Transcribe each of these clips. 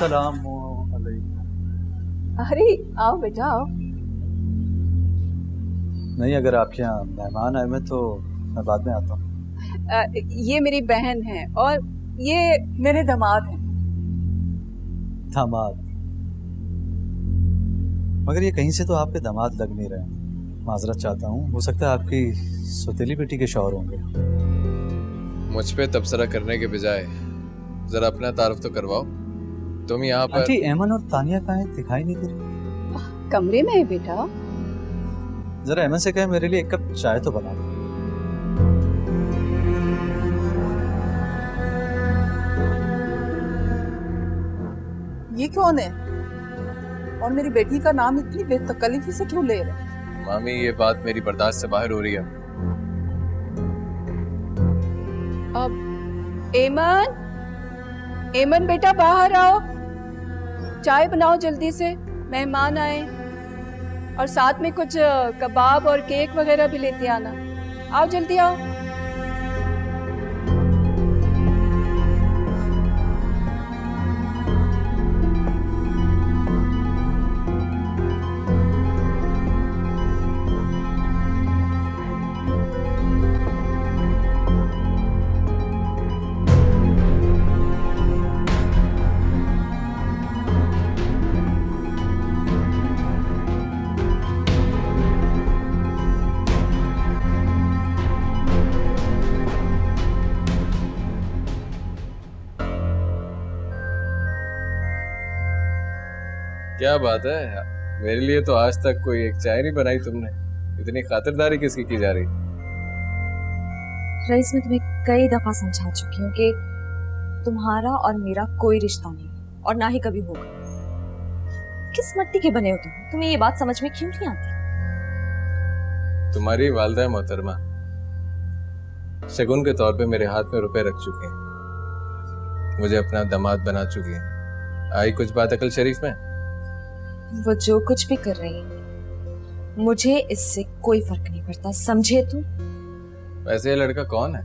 अस्सलाम अलैकुम। अरे आओ बेटा आओ। नहीं, अगर आपके यहाँ मेहमान आए हुए तो मैं बाद में आता हूँ। ये मेरी बहन है और ये मेरे दामाद हैं। दामाद? मगर ये कहीं से तो आपके दामाद लग नहीं रहे हैं। माजरत चाहता हूँ, हो सकता है आपकी सौतेली बेटी के शौहर होंगे। मुझ पे तबसरा करने के बजाय जरा अपना तारुफ तो करवाओ। तुम यहाँ पर। आंटी, ऐमन और तानिया कहाँ हैं? दिखाई नहीं दे रही। कमरे में है बेटा। जरा ऐमन से कहे मेरे लिए एक कप चाय तो बना दो। ये कौन है और मेरी बेटी का नाम इतनी बेतकल्लुफी से क्यों ले रहे? मामी, ये बात मेरी बर्दाश्त से बाहर हो रही है। अब एमन, एमन बेटा बाहर आओ, चाय बनाओ जल्दी से, मेहमान आए। और साथ में कुछ कबाब और केक वगैरह भी लेते आना। आओ जल्दी आओ। क्या बात है, मेरे लिए तो आज तक कोई एक चाय नहीं बनाई तुमने। इतनी खातिरदारी किसकी की जा रही? रईस, मैं तुम्हें कई दफा समझा चुकी हूँ कि तुम्हारा और मेरा कोई रिश्ता नहीं और ना ही कभी होगा। किस मट्टी के बने हो तुम? तुम्हें ये बात समझ में क्यों नहीं आती? तुम्हारी वालिदा मोहतरमा शगुन के तौर पे मेरे हाथ में रुपए रख चुकी हैं, मुझे अपना दामाद बना चुकी हैं। आई कुछ बात अकल शरीफ में? वो जो कुछ भी कर रही है मुझे इससे कोई फर्क नहीं पड़ता, समझे तुम? वैसे ये लड़का कौन है?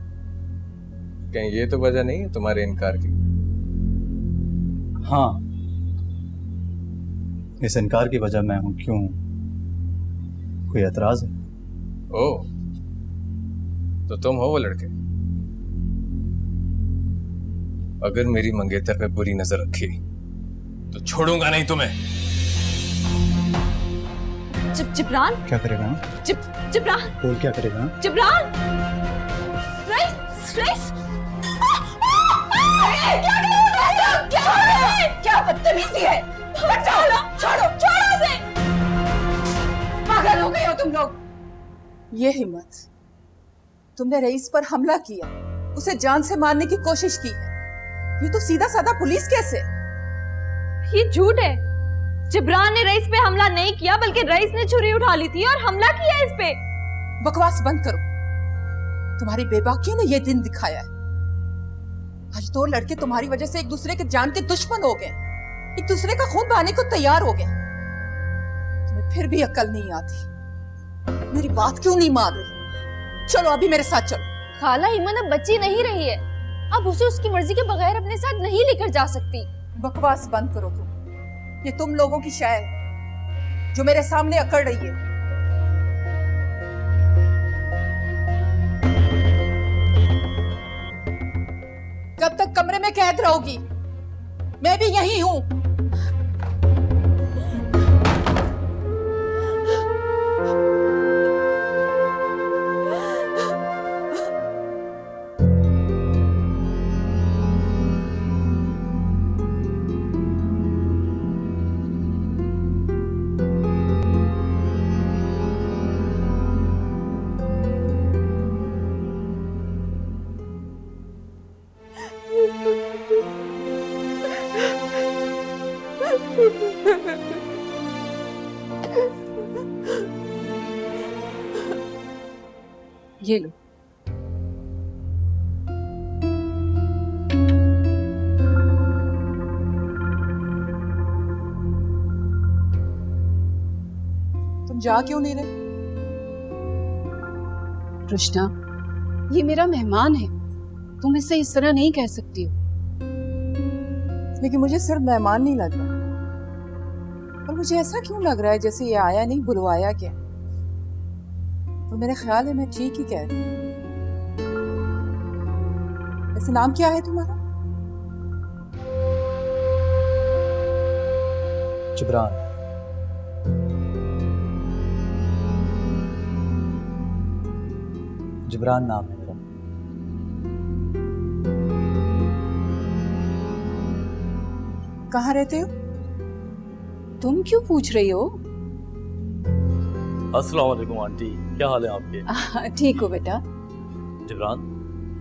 कहीं ये तो वजह नहीं है तुम्हारे इनकार की? हाँ, इस इनकार की वजह मैं हूँ। क्यों, कोई एतराज है? ओह, तो तुम हो वो लड़के? अगर मेरी मंगेतर पे बुरी नजर रखी तो छोड़ूंगा नहीं तुम्हें। जिब्रान, क्या करेगा? जिब्रान, बोल, क्या करेगा? जिब्रान, रईस, रईस, क्या बदतमीजी है? छोड़ो छोड़ो छोड़ो उसे। पागल हो गए हो तुम लोग। ये हिम्मत, तुमने रईस पर हमला किया, उसे जान से मारने की कोशिश की है। ये तो सीधा साधा पुलिस केस है। ये झूठ है। जिब्रान ने रईस पे हमला नहीं किया, बल्कि रईस ने छुरी उठा ली थी और हमला किया इस पे। बकवास बंद करो। तुम्हारी बेबाकियों ने ये दिन दिखाया है। आज दो लड़के तुम्हारी वजह से एक दूसरे के जान के दुश्मन हो गए, एक दूसरे का खून बहाने को तैयार हो गए। तुम्हें फिर भी अक्ल नहीं आती। मेरी बात क्यों नहीं मान रही? चलो अभी मेरे साथ चलो। खाला, ईमन अब बच्ची नहीं रही है, अब उसे उसकी मर्जी के बगैर अपने साथ नहीं लेकर जा सकती। बकवास बंद करो तुम। ये तुम लोगों की शायर है जो मेरे सामने अकड़ रही है। कब तक कमरे में कैद रहोगी? मैं भी यही हूं। ये लो। तुम जा क्यों नहीं रहे? रुशना, ये मेरा मेहमान है, तुम इसे इस तरह नहीं कह सकती हो। लेकिन मुझे सिर्फ मेहमान नहीं लग रहा, और मुझे ऐसा क्यों लग रहा है जैसे ये आया नहीं बुलवाया क्या। तो मेरे ख्याल है मैं ठीक ही कह रही हूँ। वैसे नाम क्या है तुम्हारा? जिब्रान। जिब्रान नाम है मेरा। कहाँ रहते हो? तुम क्यों पूछ रही हो? अस्सलाम वालेकुम आंटी, क्या हाल है आपके? ठीक हो बेटा। जिब्रान,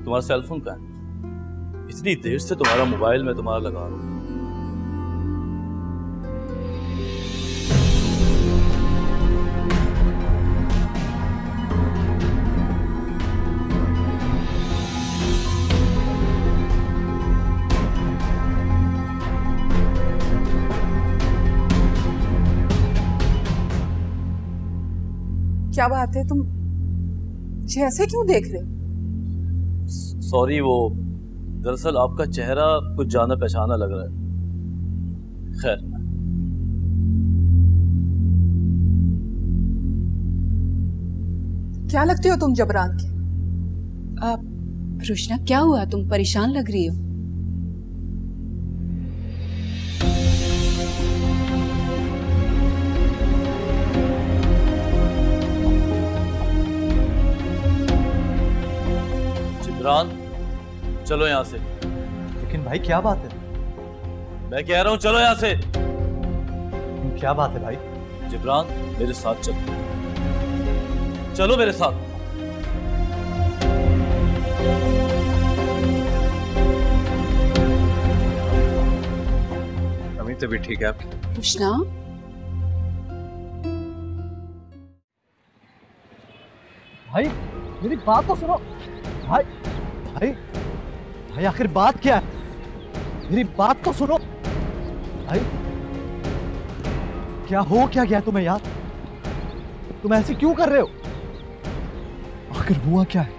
तुम्हारा सेल फोन कहाँ है? इतनी देर से तुम्हारा मोबाइल में तुम्हारा लगा रहा हूँ। क्या बात है, तुम मुझे ऐसे क्यों देख रहे हो? सॉरी, वो दरअसल आपका चेहरा कुछ जाना पहचाना लग रहा है। खैर, क्या लगते हो तुम जबरान के? रोशना, क्या हुआ? तुम परेशान लग रही हो। जिब्रान, चलो यहाँ से। लेकिन भाई क्या बात है? मैं कह रहा हूँ चलो यहाँ से। क्या बात है भाई? जिब्रान, मेरे साथ चलो, चलो मेरे साथ। अभी तभी ठीक है आपकी? रोशना, भाई मेरी बात तो सुनो। भाई भाई भाई आखिर बात क्या है? मेरी बात तो सुनो भाई। क्या हो क्या गया तुम्हें यार? तुम ऐसे क्यों कर रहे हो? आखिर हुआ क्या है?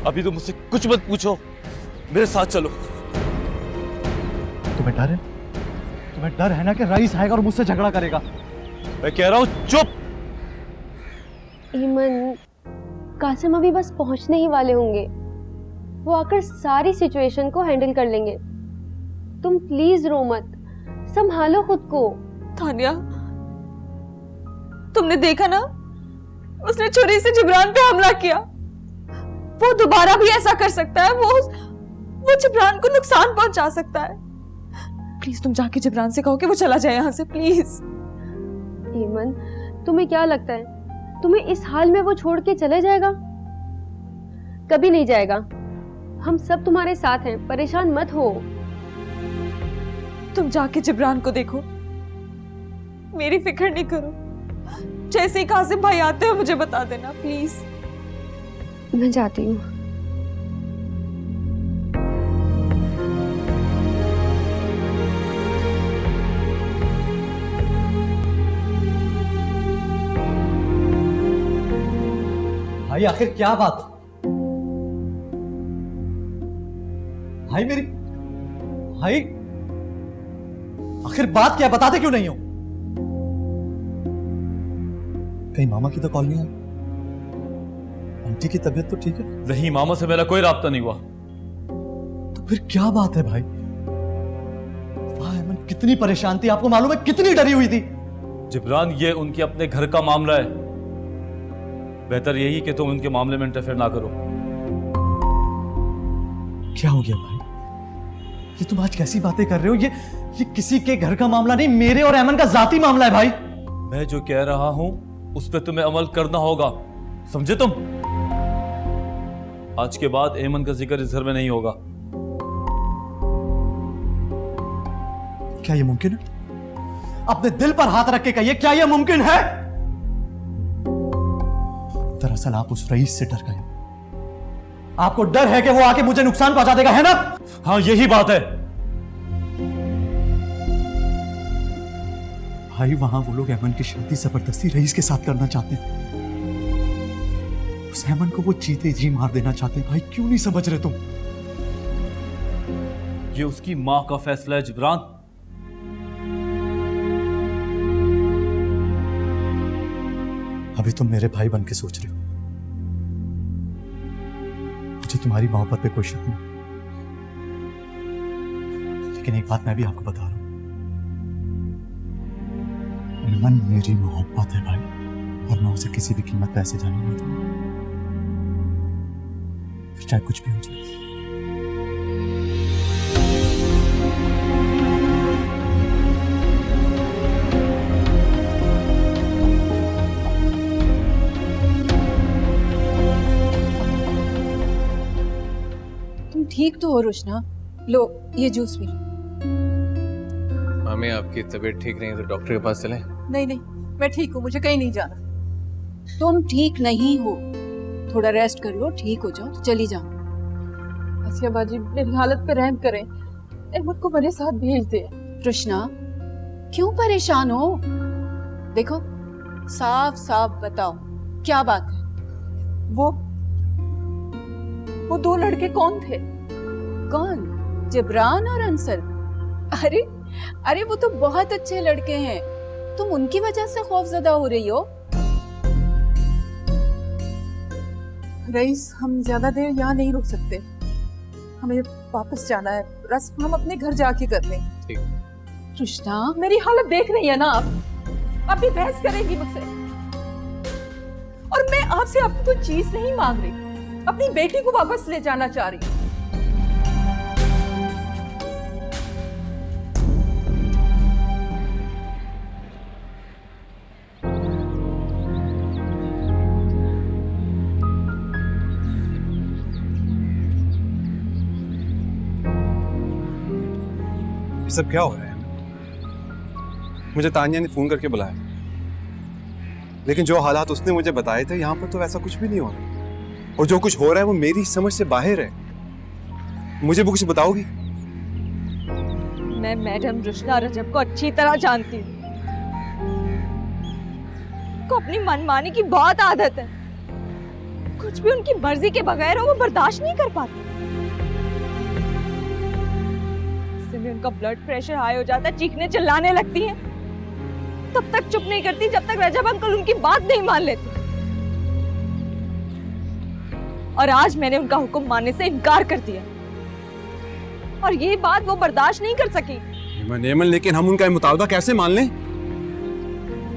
अभी तो मुझसे कुछ मत पूछो, मेरे साथ चलो। तुम्हें डर है? तुम्हें डर है ना कि रईस आएगा और मुझसे झगड़ा करेगा? मैं कह रहा हूँ चुप। ईमन, कासिम अभी बस पहुंचने ही वाले होंगे। वो आकर सारी सिचुएशन को हैंडल कर लेंगे। तुम प्लीज रो मत, संभालो खुद को। तानिया, तुमने देखा ना, उसने छुरी से जिब्रान पे हमला किया। वो दोबारा भी ऐसा कर सकता है। वो जिब्रान को नुकसान पहुंचा सकता है। प्लीज तुम जाके जिब्रान से कहो कि वो चला जाए यहाँ से, प्लीज। ईमन, तुम्हें क्या लगता है तुम्हें इस हाल में वो छोड़ के चले जाएगा? कभी नहीं जाएगा। हम सब तुम्हारे साथ हैं, परेशान मत हो। तुम जाके जिब्रान को देखो, मेरी फिक्र नहीं करो। जैसे ही कासिम भाई आते हैं मुझे बता देना, प्लीज। मैं जाती हूँ। भाई आखिर क्या बात है? भाई मेरी भाई आखिर बात क्या? बताते क्यों नहीं हो? कहीं मामा की तो कॉल नहीं आई? आंटी की तबीयत तो ठीक है? नहीं, मामा से मेरा कोई राब्ता नहीं हुआ। तो फिर क्या बात है भाई? वाह अमन, कितनी परेशान थी, आपको मालूम है कितनी डरी हुई थी। जिब्रान, ये उनके अपने घर का मामला है। बेहतर यही कि तुम उनके मामले में इंटरफेयर ना करो। क्या हो गया भाई? ये तुम आज कैसी बातें कर रहे हो? ये किसी के घर का मामला नहीं, मेरे और अमन का जाती मामला है भाई। मैं जो कह रहा हूं उस पर तुम्हें अमल करना होगा, समझे तुम? आज के बाद एमन का जिक्र इस घर में नहीं होगा। क्या ये मुमकिन है? अपने दिल पर हाथ रख के कहिए, क्या ये मुमकिन है? दरअसल आप उस रईस से डर गए। आपको डर है कि वो आके मुझे नुकसान पहुंचा देगा, है ना? हाँ, यही बात है। भाई वहां वो लोग अमन की शादी जबरदस्ती रईस के साथ करना चाहते हैं। उस अमन को वो जीते जी मार देना चाहते हैं। भाई क्यों नहीं समझ रहे तुम? ये उसकी माँ का फैसला है जिब्रान। अभी तुम मेरे भाई बन के सोच रहे हो। मुझे तुम्हारी मोहब्बत पे कोई शक नहीं, लेकिन एक बात मैं भी आपको बता रहा हूं, ईमन मेरी मोहब्बत है भाई, और मैं उसे किसी भी कीमत पे ऐसे जाने नहीं दूंगा, फिर चाहे कुछ भी हो जाए। तुम ठीक तो हो रुशना? लो ये जूस पी लो। मामी आपकी तबीयत ठीक नहीं है तो डॉक्टर के पास चलें? नहीं नहीं, मैं ठीक हूँ, मुझे कहीं नहीं जाना। तुम ठीक नहीं हो, थोड़ा रेस्ट कर लो, ठीक हो जाओ तो चली जाओ। आसिया बाजी मेरी हालत पे रहम करें, अहमद को मेरे साथ भेज दे। रुशना क्यों परेशान हो? देखो साफ साफ बताओ क्या बात है? वो दो लड़के कौन थे? कौन? जिब्रान और अंसर? अरे अरे वो तो बहुत अच्छे लड़के हैं, तुम उनकी वजह से खौफजदा हो रही हो? रईस, हम ज्यादा देर यहाँ नहीं रुक सकते, हमें वापस जाना है। रस्म हम अपने घर जाके कर लें। ठीक। रुशना मेरी हालत देख रही है ना आप भी बहस करेंगी मुझसे, और मैं आपसे अपनी कोई चीज नहीं मांग रही, अपनी बेटी को वापस ले जाना चाह रही हूँ। ये सब क्या हो रहा है? मुझे तानिया ने फोन करके बुलाया, लेकिन जो हालात उसने मुझे बताए थे यहाँ पर तो वैसा कुछ भी नहीं हो रहा, और जो कुछ हो रहा है वो मेरी समझ से बाहर है। मुझे भी कुछ बताओगी? मैं मैडम रुशना रजब को अच्छी तरह जानती हूँ। को अपनी मनमानी की बहुत आदत है, कुछ भी उनकी मर्जी के बगैर वो बर्दाश्त नहीं कर पाती। उससे भी उनका ब्लड प्रेशर हाई हो जाता है, चीखने चिल्लाने लगती हैं, तब तक चुप नहीं करती जब तक रजब अंकल उनकी बात नहीं मान लेते। और आज मैंने उनका हुक्म मानने से इनकार कर दिया, और ये बात वो बर्दाश्त नहीं कर सकी। नेमन, लेकिन हम उनका मुतालबा कैसे मान लें?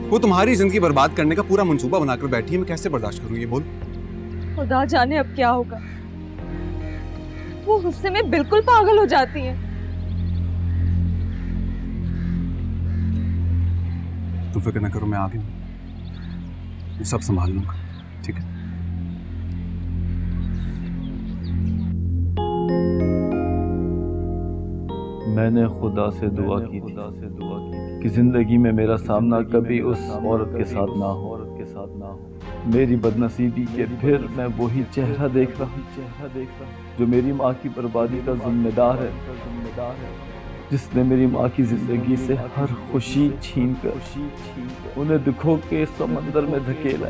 वो तुम्हारी जिंदगी बर्बाद करने का पूरा मंसूबा बनाकर बैठी है, मैं कैसे बर्दाश्त करूं ये बोल? खुदा जाने अब क्या होगा। वो गुस्से में बिल्कुल पागल हो जाती हैं। तुम फिक्र न करो, मैं आ गया हूं, मैं सब संभाल लूंगा, ठीक है? मैंने खुदा से दुआ की थी कि जिंदगी में मेरा सामना कभी उस औरत के साथ ना हो, मेरी बदनसीबी के फिर मैं वही चेहरा देख रहा हूँ जो मेरी माँ की बर्बादी का जिम्मेदार है, जिसने मेरी माँ की जिंदगी से हर खुशी छीन कर उन्हें दुखों के समंदर में धकेला।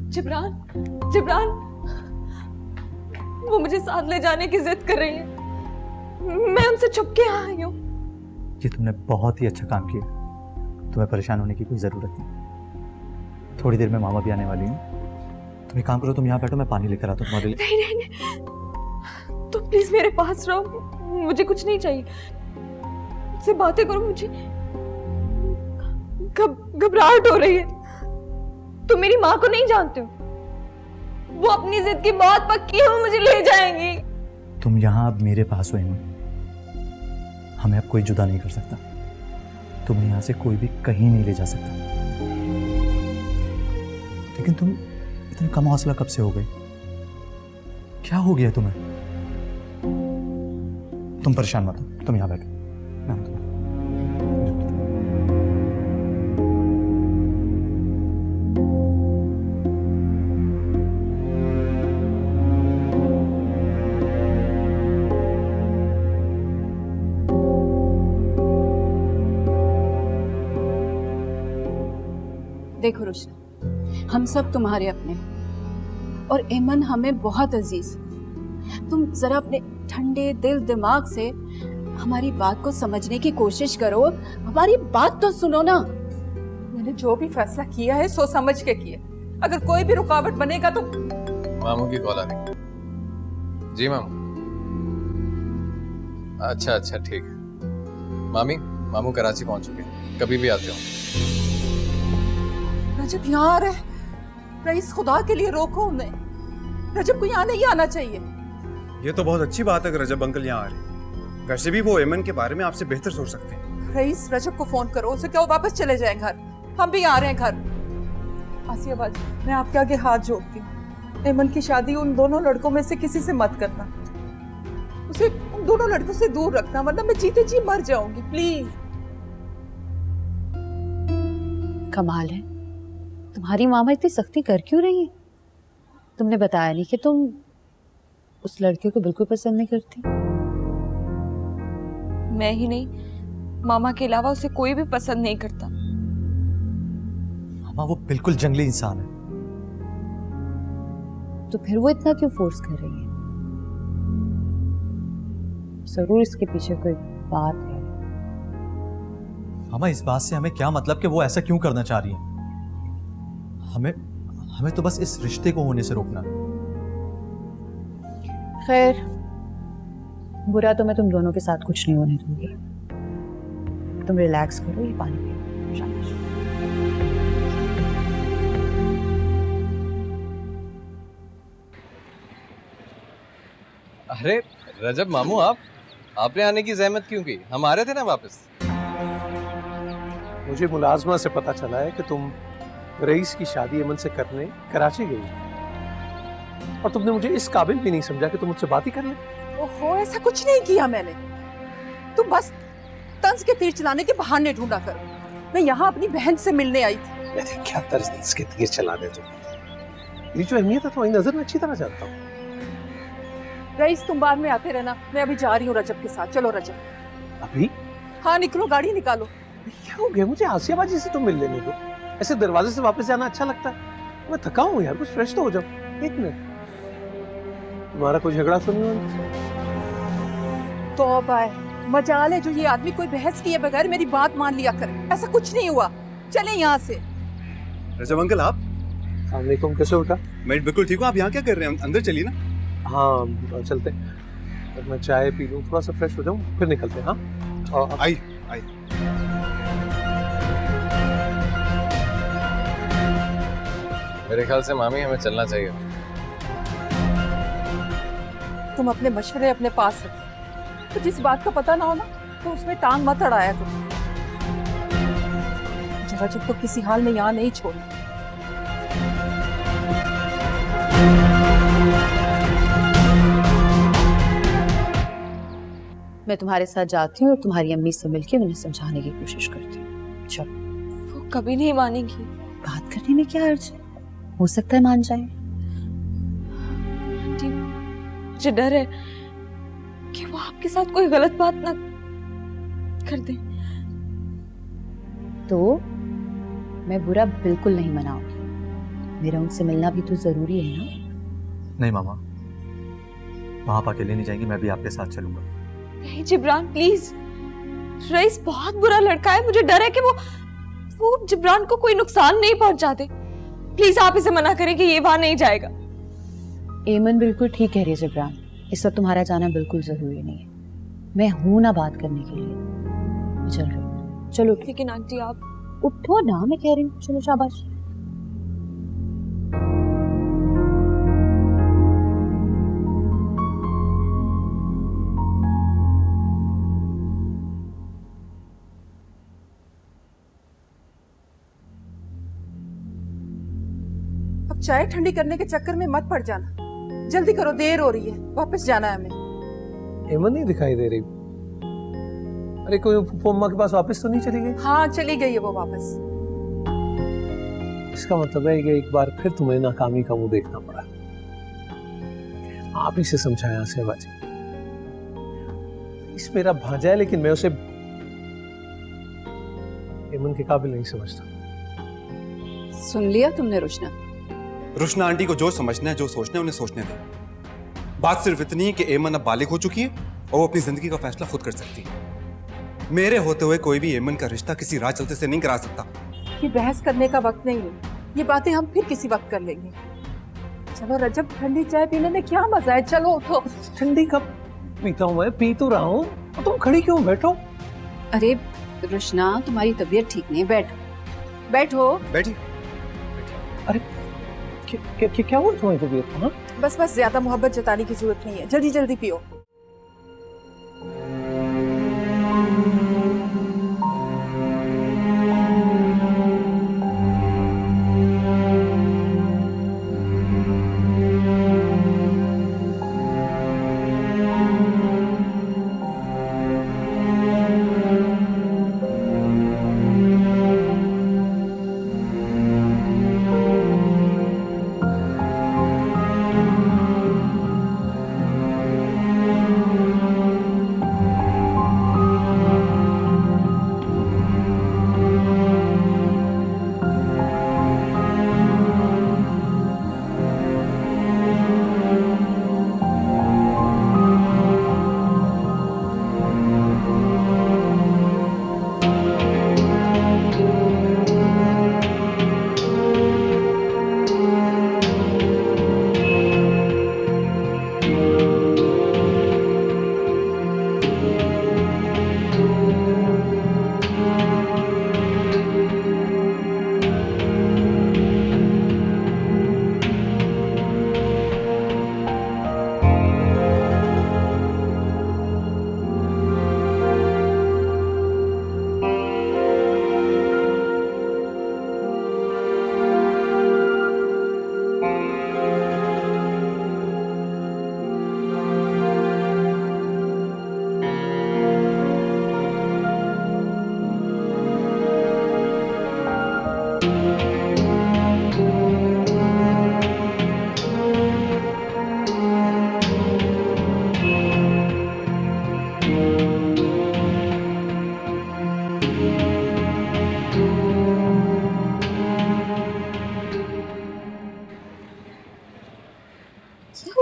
जिब्रान, जिब्रान, वो मुझे साथ ले जाने की जिद कर रही है। मैं उनसे छुप के यहाँ आई हूँ। ये तुमने बहुत ही अच्छा काम किया, तुम्हें परेशान होने की कोई ज़रूरत नहीं। थोड़ी देर में मामा भी आने वाली हैं। तुम एक काम करो, तुम यहाँ बैठो, मैं पानी लेकर आता हूँ तुम्हारे लिए। नहीं नहीं नहीं, तुम प्लीज मेरे पास रहो, मुझे कुछ नहीं चाहिए। मुझसे बातें करो, मुझे घबराहट हो रही है। तुम मेरी माँ को नहीं जानते हो, वो अपनी जिद की बहुत पक्की है, वो मुझे ले जाएंगी। तुम यहाँ अब मेरे पास हो ईमन, हमें अब कोई जुदा नहीं कर सकता, तुम्हें यहाँ से कोई भी कहीं नहीं ले जा सकता। लेकिन तुम इतने कम हौसला कब से हो गए? क्या हो गया तुम्हें? तुम परेशान मत हो, तुम यहाँ बैठो, मैं तुम्हें देखो रुशना, हम सब तुम्हारे अपने हैं और एमन हमें बहुत अजीज है। तुम जरा अपने ठंडे दिल दिमाग से हमारी बात को समझने की कोशिश करो, हमारी बात तो सुनो ना। मैंने जो भी फैसला किया है सोच समझ के किया। अगर कोई भी रुकावट बनेगा तो मामू की कॉल आ रही। जी मामू। अच्छा अच्छा ठीक है। मामू कराची पहुंच चुके हैं, कभी भी आते हो। रजब यहाँ आ रहा है। रईस खुदा के लिए रोको उन्हें। रजब को यहाँ नहीं आना चाहिए। ये तो बहुत अच्छी बात है कि रजब अंकल यहाँ आ रहे हैं। वैसे भी वो एमन के बारे में आपसे बेहतर सोच सकते हैं। रईस रजब को फोन करो, उसे क्या वो वापस चले जाएं घर। हम भी आ रहे हैं घर। आसिया बाजी, मैं आपके आगे हाथ जोड़ती हूँ, एमन की शादी उन दोनों लड़कों में से किसी से मत करना। उसे उन दोनों लड़कों से दूर रखना, वरना मैं जीते जी मर जाऊंगी। प्लीज। कमाल है, तुम्हारी मामा इतनी सख्ती कर क्यों रही है? तुमने बताया नहीं कि तुम उस लड़के को बिल्कुल पसंद नहीं करती। मैं ही नहीं, मामा के अलावा उसे कोई भी पसंद नहीं करता। मामा वो बिल्कुल जंगली इंसान है। तो फिर वो इतना क्यों फोर्स कर रही है? जरूर इसके पीछे कोई बात है। मामा इस बात से हमें क्या मतलब कि वो ऐसा क्यों करना चाह रही है? हमें तो बस इस रिश्ते को होने से रोकना। खैर, बुरा तो मैं तुम दोनों के साथ कुछ नहीं होने दूंगी। तुम रिलैक्स करो, ये पानी पियो। शाबाश। अरे रजब मामू, आपने आने की जहमत क्यों की? हम आ रहे थे ना वापस। मुझे मुलाजमा से पता चला है कि तुम रईस की शादी अमन से करने कराची गई और तुमने मुझे इस काबिल भी नहीं समझा कि तुम मुझसे बात ही कर ले। ओहो, ऐसा कुछ नहीं किया मैंने। तुम बस तंज के तीर चलाने के बहाने ढूंढा करो। मैं यहाँ अपनी बहन से मिलने आई थी। मैंने क्या तंज के तीर चला दे तुम? मेरी जो अहमियत है तुम्हारी नजर में अच्छी तरह जानता हूँ। रईस, तुम बाद में आते रहना, मैं अभी जा रही हूँ रजब के साथ। चलो रजब। अभी? हाँ निकलो, गाड़ी निकालो। क्या हो गया? मुझे आसिया बाजी से तुम मिल लेने दो। ऐसे दरवाजे से वापस जाना अच्छा लगता है? मैं थका हूँ यार, कुछ फ्रेश तो हो जाओ। एक मिनट, तुम्हारा कोई झगड़ा तो नहीं हुआ? तौबा है, मजाल है जो ये आदमी कोई बहस किए बगैर मेरी बात मान लिया करे। ऐसा कुछ नहीं हुआ, चले यहाँ से। रजब अंकल, आप? वालेकुम, कैसे उठा? मैं बिल्कुल ठीक हूँ। आप यहाँ क्या कर रहे हैं? अंदर चलिए ना। हाँ चलते। मैं चाय पी लूँ, थोड़ा सा फ्रेश हो जाऊँ, फिर निकलते हैं। हाँ आई। मेरे ख्याल से मामी हमें चलना चाहिए। तुम अपने मशवरे अपने पास रखो। तो जिस बात का पता ना हो ना, तो उसमें टांग मत अड़ाया करो। रजब को किसी हाल में यहाँ नहीं छोड़ना। मैं तुम्हारे साथ जाती हूँ और तुम्हारी अम्मी से मिलकर उन्हें समझाने की कोशिश करती हूँ। चलो। वो कभी नहीं मानेगी। बात करने में क्या अर्ज है? हो सकता है मान जाए। आंटी, मुझे डर है कि वो आपके साथ कोई गलत बात ना कर दे। तो मैं बुरा बिल्कुल नहीं मनाऊंगी। मेरा उनसे मिलना भी तो जरूरी है ना? नहीं मामा, वहां आप अकेले नहीं जाएंगी, मैं भी आपके साथ चलूंगा। नहीं जिब्रान, प्लीज। रईस बहुत बुरा लड़का है, मुझे डर है कि वो जिब्रान को कोई नुकसान नहीं पहुंचाते। प्लीज आप इसे मना करें कि ये वहां नहीं जाएगा। एमन बिल्कुल ठीक कह रही है जिब्रान, इस वक्त तुम्हारा जाना बिल्कुल जरूरी नहीं है। मैं हूं ना बात करने के लिए। मैं चल रही हूँ। चलो लेकिन आंटी आप उठो ना, मैं कह रही हूँ। चलो शाबाश। अब चाय ठंडी करने के चक्कर में मत पड़ जाना। जल्दी करो, देर हो रही है, वापस जाना है हमें। एमन नहीं दिखाई दे रही। अरे कोई अम्मा के पास वापस तो नहीं चली गई? हाँ चली गई है वो वापस। इसका मतलब है कि एक बार फिर तुम्हें नाकामी का मुंह देखना पड़ा। आप ही से समझाया आसिया बाजी। इस मेरा भांजा है, लेकिन मैं उसे एमन के काबिल नहीं समझता। सुन लिया तुमने रुशना? रुशना आंटी को जो समझना है, जो सोचना है, उन्हें सोचने दें। बात सिर्फ इतनी है कि एमन अब बालिग हो चुकी है और वो अपनी जिंदगी का फैसला खुद कर सकती है। मेरे होते हुए कोई भी एमन का रिश्ता किसी राह चलते से नहीं करा सकता। ये बहस करने का वक्त नहीं है, ये बातें हम फिर किसी वक्त कर लेंगे। चलो रजब, ठंडी चाय पीने में क्या मजा है, चलो उठो। ठंडी कब पीता हूँ मैं, पी तो रहा हूँ। और तुम खड़ी क्यों, बैठो। अरे रुशना, तुम्हारी तबीयत ठीक नहीं, बैठो बैठो। बैठी। अरे क्या हुआ तुम्हारी तबीयत को? हाँ? बस बस, ज्यादा मोहब्बत जताने की जरूरत नहीं है, जल्दी जल्दी पियो।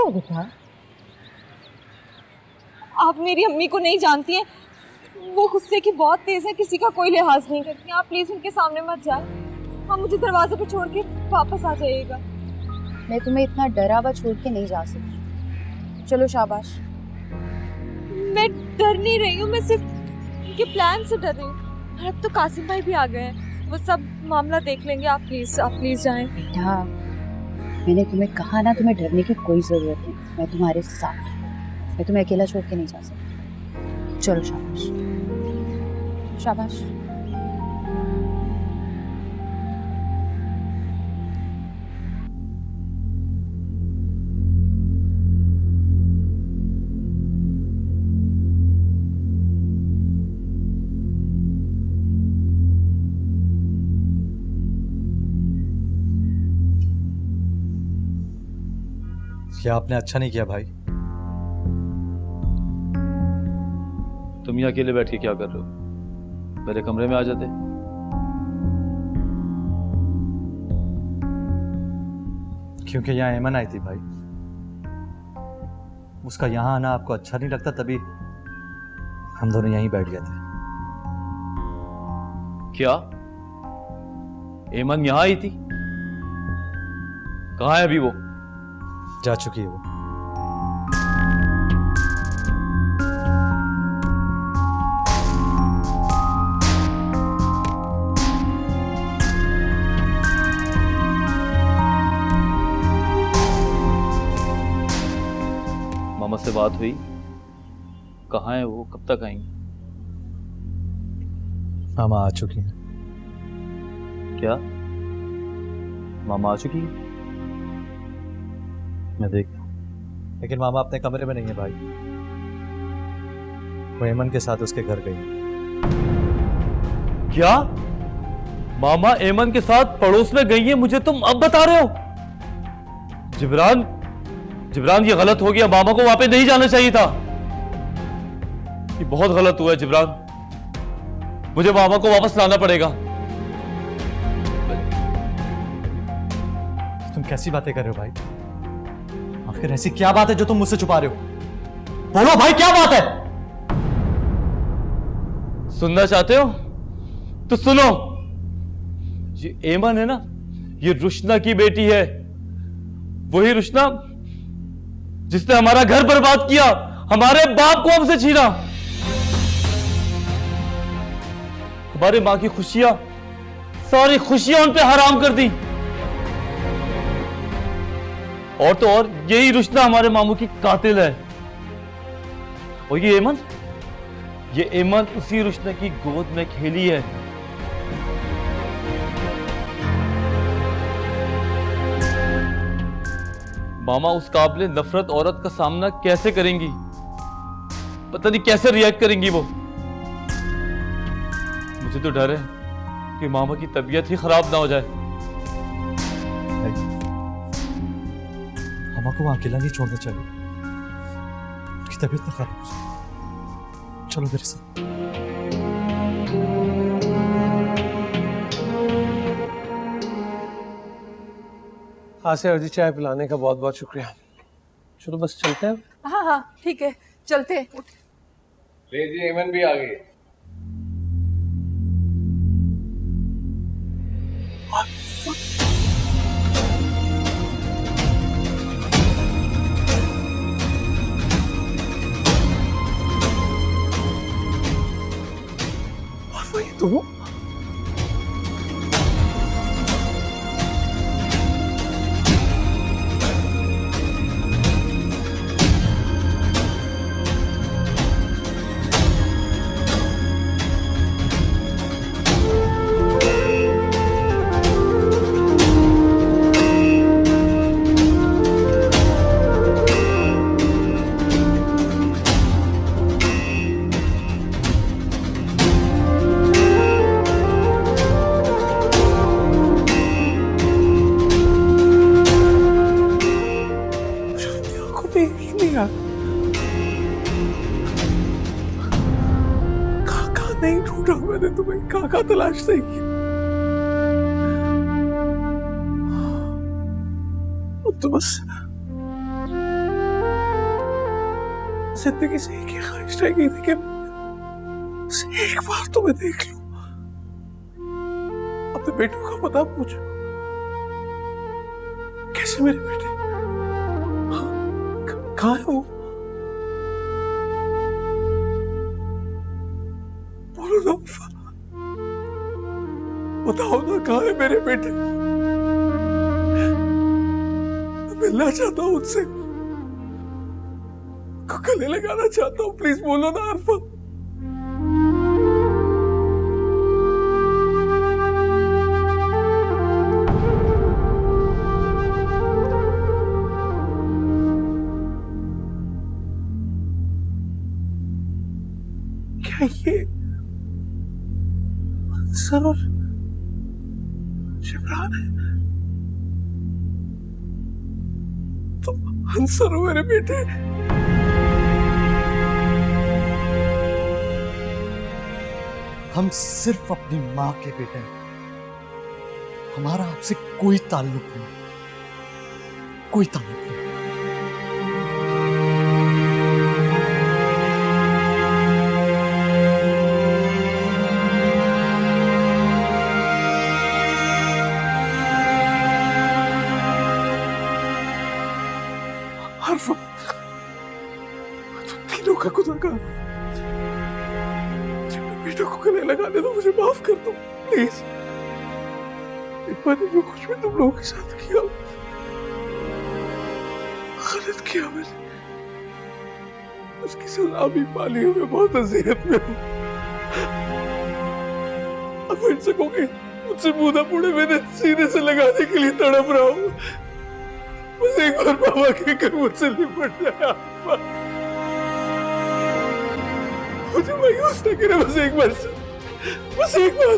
बेटा, आप मेरी अम्मी को नहीं जानती हैं, वो गुस्से की बहुत तेज है, किसी का कोई लिहाज नहीं करती। आप प्लीज उनके सामने मत जाए, आप मुझे दरवाजे पे छोड़ के वापस आ जाइएगा। मैं तुम्हें इतना डरा हुआ छोड़ के नहीं जा सकती। चलो शाबाश। मैं डर नहीं रही हूँ, मैं सिर्फ उनके प्लान से डर रही हूँ। और अब तो कासिम भाई भी आ गए हैं, वो सब मामला देख लेंगे। आप प्लीज जाएं। बेटा, मैंने तुम्हें कहा ना, तुम्हें डरने की कोई जरूरत नहीं, मैं तुम्हारे साथ हूँ। मैं तुम्हें अकेला छोड़ के नहीं जा सकती। चलो शाबाश शाबाश। क्या आपने अच्छा नहीं किया भाई? तुम यहाँ अकेले बैठ के क्या कर रहे हो? मेरे कमरे में आ जाते। क्योंकि यहाँ एमन आई थी भाई, उसका यहाँ आना आपको अच्छा नहीं लगता, तभी हम दोनों यहीं बैठ गए थे। क्या एमन यहाँ आई थी? कहाँ है अभी वो? जा चुकी है वो। मामा से बात हुई? कहाँ है वो? कब तक आएंगी? मामा आ चुकी है। क्या मामा आ चुकी है? मैं देखता हूं। लेकिन मामा अपने कमरे में नहीं है भाई, वो एमन के साथ उसके घर गई। क्या मामा एमन के साथ पड़ोस में गई है? मुझे तुम अब बता रहे हो? जिब्रान ये गलत हो गया, मामा को वहां पे नहीं जाना चाहिए था। ये बहुत गलत हुआ है जिब्रान, मुझे मामा को वापस लाना पड़ेगा। कैसी बातें कर रहे हो भाई? आखिर ऐसी क्या बात है जो तुम मुझसे छुपा रहे हो? बोलो भाई, क्या बात है? सुनना चाहते हो तो सुनो। ये एमन है ना, ये रुशना की बेटी है। वही रुशना जिसने हमारा घर बर्बाद किया, हमारे बाप को हमसे छीना, हमारे मां की खुशियां, सारी खुशियां उन पे हराम कर दी। और तो और यही रुशना हमारे मामू की कातिल है। और ये एमन उसी रुशना की गोद में खेली है। मामा उस काबिले नफरत औरत का सामना कैसे करेंगी? पता नहीं कैसे रिएक्ट करेंगी वो। मुझे तो डर है कि मामा की तबीयत ही खराब ना हो जाए। मामा को वहां अकेला नहीं छोड़ना चाहिए, उनकी तबीयत ना खराब हो जाए। चलो मेरे साथ। आसिया जी, चाय पिलाने का बहुत बहुत शुक्रिया। चलो बस चलते हैं। हाँ हाँ ठीक है, चलते हैं। ले जी, एमन भी आ गई। वही तो नहीं ढूंढा मैंने तुम्हें, कहाँ तलाश नहीं की। अब तो बस जिंदगी से एक ही ख्वाहिश रह गई थी कि बस एक बार तो मैं देख लूं, अपने बेटों का पता पूछूं। कैसे मेरे बेटे? हाँ, कहाँ है वो? बोलो ना, बताओ ना, कहाँ है मेरे बेटे? मैं मिलना चाहता हूँ उनसे, गले लगाना चाहता हूँ। प्लीज बोलो ना अरफा। क्या ये अंसर और जिब्रान है? तुम अंसर हो मेरे बेटे? हम सिर्फ अपनी माँ के बेटे हैं, हमारा आपसे कोई ताल्लुक नहीं, कोई ताल्लुक नहीं। अरफा, तुम तीनों का गुनहगार, बेटों को गले लगाने दो, मुझे माफ कर दो प्लीज। मैंने जो कुछ भी तुम लोगों के साथ किया, गलत किया मैंने, उसकी सजा भी पाली है। मैं बहुत अज़ियत में हूँ। अब इन सकोगे मुझसे बूढ़ा बूढ़े मेरे सीने से लगाने के लिए तड़प रहा हूँ। बस एक बार बाबा कहकर मुझसे निपट जाए। मुझे मायूस न करे, बस एक बार से, बस एक बार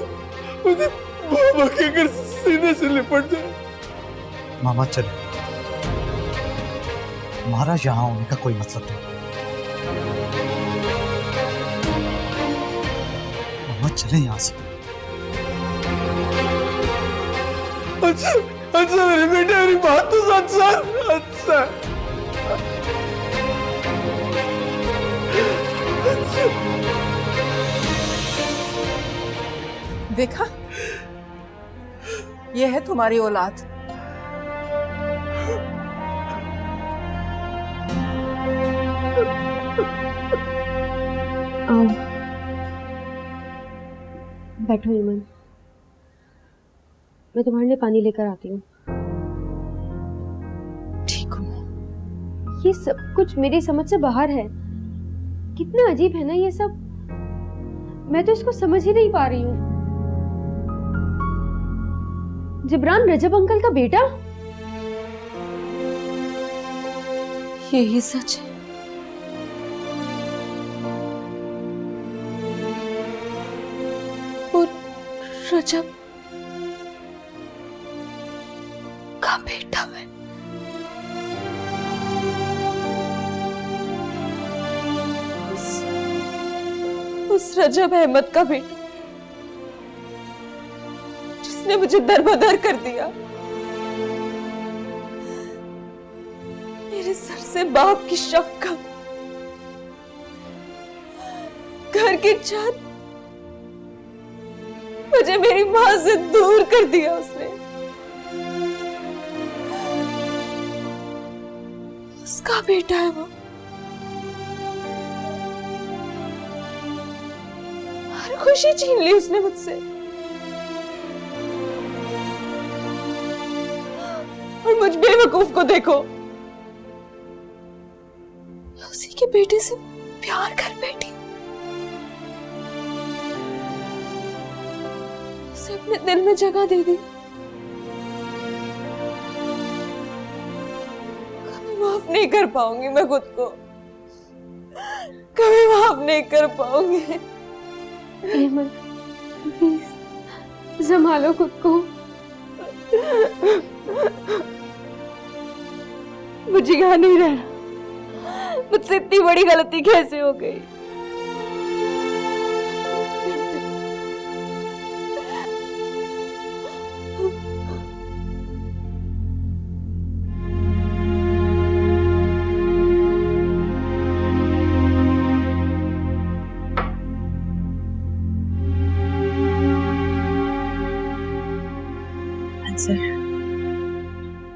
मुझे बाबा कहकर सीने से लिपट जाए। मामा चले, हमारा यहाँ होने का कोई मतलब नहीं। मामा चले यहाँ से। अच्छा अच्छा मेरे बेटे, मेरी बात तो सच सच अच्छा। देखा, ये है तुम्हारी औलाद। आओ बैठो ईमन, मैं तुम्हारे लिए पानी लेकर आती हूँ। ठीक हूँ। ये सब कुछ मेरी समझ से बाहर है। कितना अजीब है ना ये सब, मैं तो इसको समझ ही नहीं पा रही हूँ। जिब्रान रजब अंकल का बेटा? यही सच है। और रजब का बेटा है। उस रजब अहमद का बेटा जिसने मुझे दरबदर कर दिया, मेरे सर से बाप की शफकत, घर की छत, मुझे मेरी मां से दूर कर दिया उसने। उसका बेटा है वो। हर खुशी छीन ली उसने मुझसे, और मुझ बेवकूफ को देखो, उसी के बेटे से प्यार कर बैठी, उसे अपने दिल में जगह दे दी। कभी माफ नहीं कर पाऊंगी मैं खुद को, कभी माफ नहीं कर पाऊंगी। अहमद प्लीज संभालो खुद को। मुझे यहाँ नहीं रहना, मुझसे इतनी बड़ी गलती कैसे हो गई?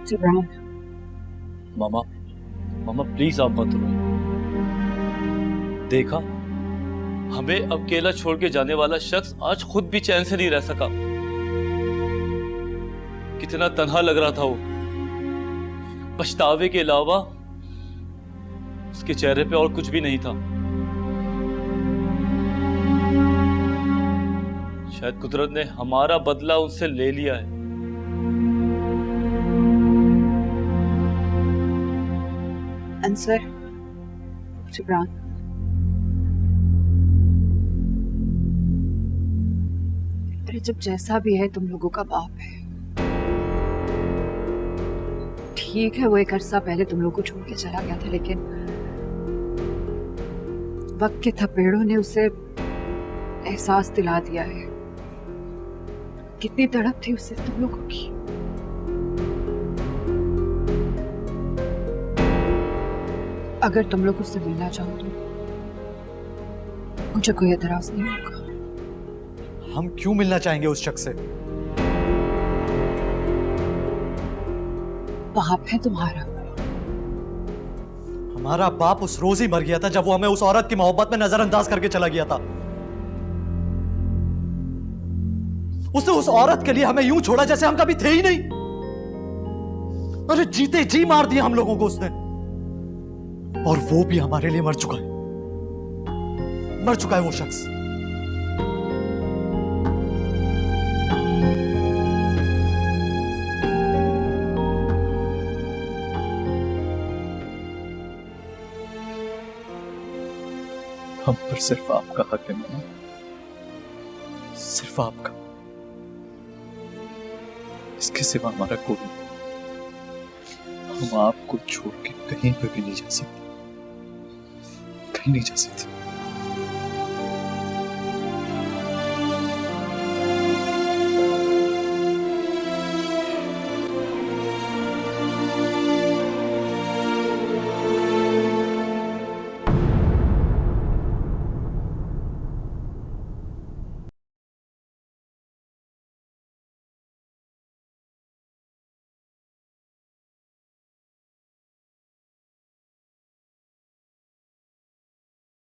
जिब्रान, मामा, मामा प्लीज आप मत रोइए। देखा, हमें अकेला छोड़ के जाने वाला शख्स आज खुद भी चैन से नहीं रह सका। कितना तन्हा लग रहा था वो। पछतावे के अलावा उसके चेहरे पे और कुछ भी नहीं था। शायद कुदरत ने हमारा बदला उनसे ले लिया है। अंसर, जिब्रान, रजब जैसा भी है तुम लोगों का बाप है। ठीक है वो एक अरसा पहले तुम लोगों को छोड़ के चला गया था, लेकिन वक्त के थपेड़ों ने उसे एहसास दिला दिया है। कितनी तड़प थी उसे तुम लोगों की। अगर तुम लोग उससे मिलना चाहो तो मुझे कोई एतराज नहीं होगा। हम क्यों मिलना चाहेंगे उस शख्स से? बाप है तुम्हारा। हमारा बाप उस रोज ही मर गया था जब वो हमें उस औरत की मोहब्बत में नजरअंदाज करके चला गया था। उसने उस औरत के लिए हमें यूं छोड़ा जैसे हम कभी थे ही नहीं। अरे जीते जी मार दिया हम लोगों को उसने, और वो भी हमारे लिए मर चुका है। मर चुका है वो शख्स। हम पर सिर्फ आपका हक है मामा, सिर्फ आपका। इसके सिवा हमारा कोई नहीं। हम आपको छोड़ के कहीं पे भी नहीं जा सकते, कहीं नहीं जा सकते।